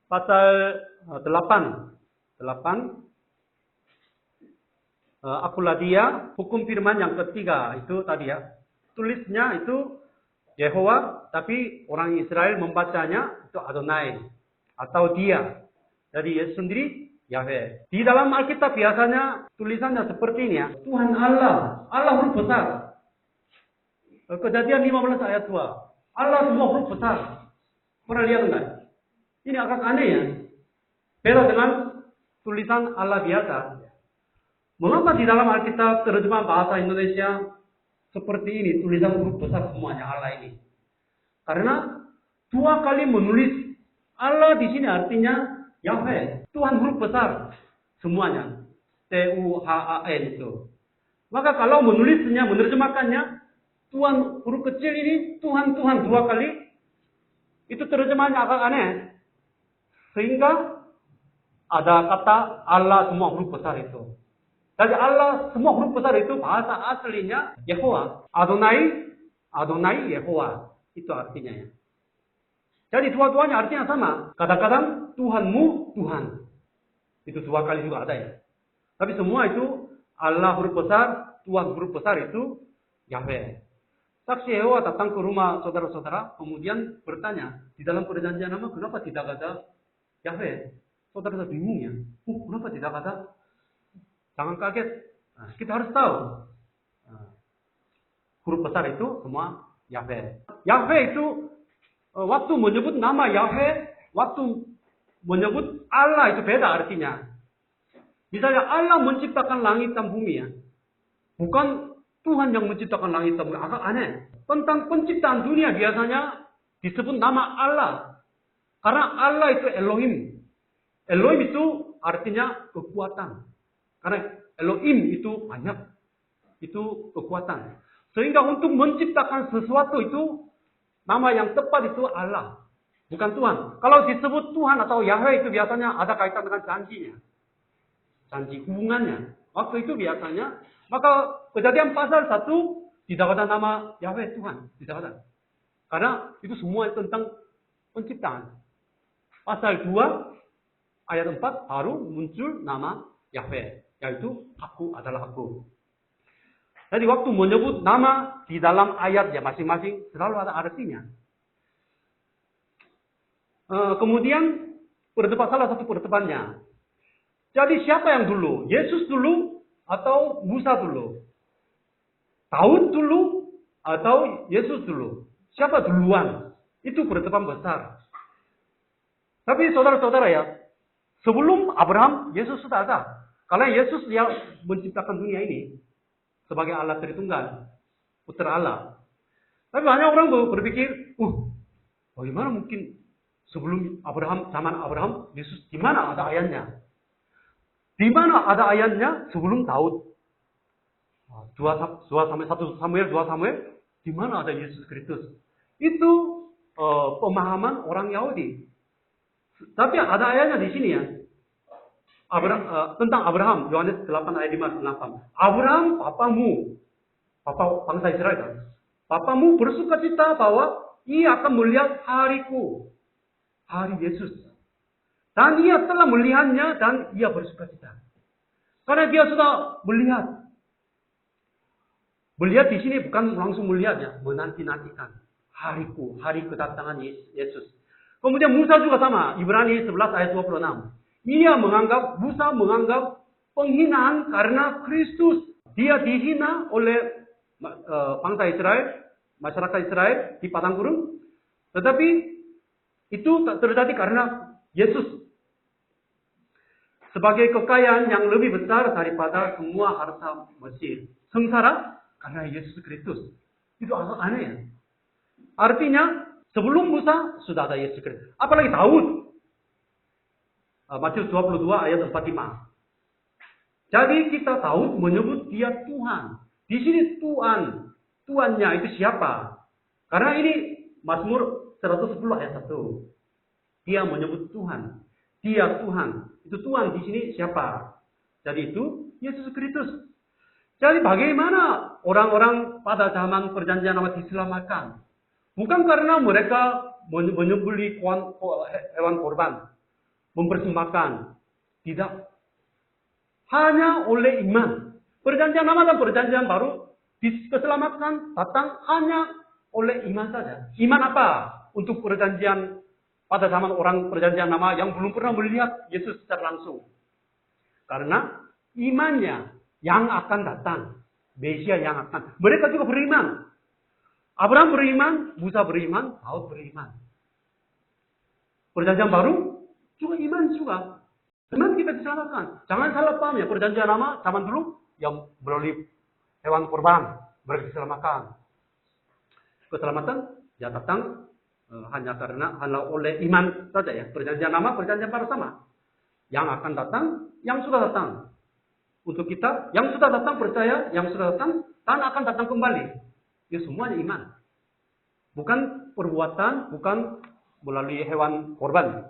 pasal 8. Akulah dia, hukum firman yang ketiga itu tadi ya. Tulisnya itu Yehova, tapi orang Israel membacanya itu Adonai atau dia. Jadi Yesus sendiri Yahweh. Di dalam Alkitab biasanya tulisannya seperti ini ya. Tuhan Allah, Allah huruf besar. Kejadian 15 ayat 2. Allah semua huruf besar. Pernah lihat enggak? Ini agak aneh ya. Beda dengan tulisan Allah biasa. Mengapa di dalam Alkitab terjemahan bahasa Indonesia seperti ini, tulisan huruf besar semuanya Allah ini? Karena 2 kali menulis Allah di sini artinya Yahweh, Tuhan huruf besar semuanya. Tuhan itu. Maka kalau menulisnya, menerjemahkannya Tuhan huruf kecil ini Tuhan 2 kali, itu terjemahannya agak aneh. Sehingga ada kata Allah semua huruf besar itu. Jadi Allah semua huruf besar itu bahasa aslinya Yehova. Adonai Yehova. Itu artinya ya. Jadi dua-duanya artinya sama. Kadang-kadang Tuhanmu Tuhan. Itu 2 kali juga ada ya. Tapi semua itu Allah huruf besar, Tuhan huruf besar itu Yahweh. Saksi Yehova datang ke rumah saudara-saudara, kemudian bertanya, di dalam perjanjian lama kenapa tidak ada Yahweh? Saudara bingung ya. Kenapa tidak ada? Jangan kaget. Nah, kita harus tahu. Huruf besar itu semua Yahweh. Yahweh itu waktu menyebut nama Yahweh, waktu menyebut Allah itu beda artinya. Misalnya Allah menciptakan langit dan bumi ya. Bukan Tuhan yang menciptakan langit dan bumi. Agak aneh. Tentang penciptaan dunia biasanya disebut nama Allah. Karena Allah itu Elohim. Elohim itu artinya kekuatan. Karena Elohim itu banyak. Itu kekuatan. Sehingga untuk menciptakan sesuatu itu, nama yang tepat itu Allah. Bukan Tuhan. Kalau disebut Tuhan atau Yahweh itu biasanya ada kaitan dengan janjinya. Janji hubungannya. Waktu itu biasanya, maka Kejadian pasal 1 tidak ada nama Yahweh Tuhan. Tidak ada. Karena itu semua tentang penciptaan. Pasal 2 ayat 4 baru muncul nama Yahweh. Yaitu aku adalah aku. Jadi waktu menyebut nama di dalam ayat ya masing-masing selalu ada artinya. Kemudian salah satu perdebatannya. Jadi siapa yang dulu? Yesus dulu atau Musa dulu? Daud dulu atau Yesus dulu? Siapa duluan? Itu perdebatan besar. Tapi saudara-saudara ya, sebelum Abraham, Yesus sudah ada. Karena Yesus yang menciptakan dunia ini sebagai Allah Tritunggal, Putra Allah. Tapi banyak orang berpikir, bagaimana mungkin sebelum Abraham, zaman Abraham, Yesus di mana ada ayatnya? Di mana ada ayatnya sebelum Daud? 1 Samuel, di mana ada Yesus Kristus? Itu pemahaman orang Yahudi. Tapi ada ayatnya di sini ya. Tentang Abraham, Yohanes 8 ayat 5-8. Abraham, papa bangsa Israel. Papamu bersukacita bahwa ia akan melihat hariku, hari Yesus. Dan ia telah melihatnya dan ia bersukacita. Karena dia sudah melihat. Melihat di sini bukan langsung melihatnya, menanti-nantikan hariku, hari kedatangan Yesus. Kemudian Musa juga sama, Ibrani 11 ayat 26. Musa menganggap penghinaan karena Kristus. Dia dihina oleh bangsa Israel, masyarakat Israel di padang gurun. Tetapi itu terjadi karena Yesus. Sebagai kekayaan yang lebih besar daripada semua harta Mesir. Sengsara karena Yesus Kristus. Itu agak aneh ya. Artinya sebelum Musa sudah ada Yesus Kristus. Apalagi Daud. Matius 22 ayat 45. Jadi kita tahu menyebut dia Tuhan. Di sini Tuhan. Tuannya itu siapa? Karena ini Mazmur 110 ayat 1. Dia menyebut Tuhan. Dia Tuhan. Itu Tuhan di sini siapa? Jadi itu Yesus Kristus. Jadi bagaimana orang-orang pada zaman perjanjian lama diselamatkan? Bukan karena mereka menyembelih hewan korban. mempersembahkan. Tidak. Hanya oleh iman. Perjanjian lama dan perjanjian baru diselamatkan datang hanya oleh iman saja. Iman apa? Untuk perjanjian pada zaman orang perjanjian lama yang belum pernah melihat Yesus secara langsung. Karena imannya yang akan datang. Mesia yang akan. Mereka juga beriman. Abraham beriman, Musa beriman, Daud beriman. Perjanjian baru juga iman juga. Iman kita diselamatkan. Jangan salah paham ya, perjanjian lama zaman dulu yang melalui hewan kurban mereka diselamatkan. Keselamatan ya datang hanya oleh iman saja ya. Perjanjian lama, perjanjian baru sama. Yang akan datang, yang sudah datang. Untuk kita, yang sudah datang percaya, yang sudah datang, dan akan datang kembali. Ya semuanya iman. Bukan perbuatan, bukan melalui hewan korban.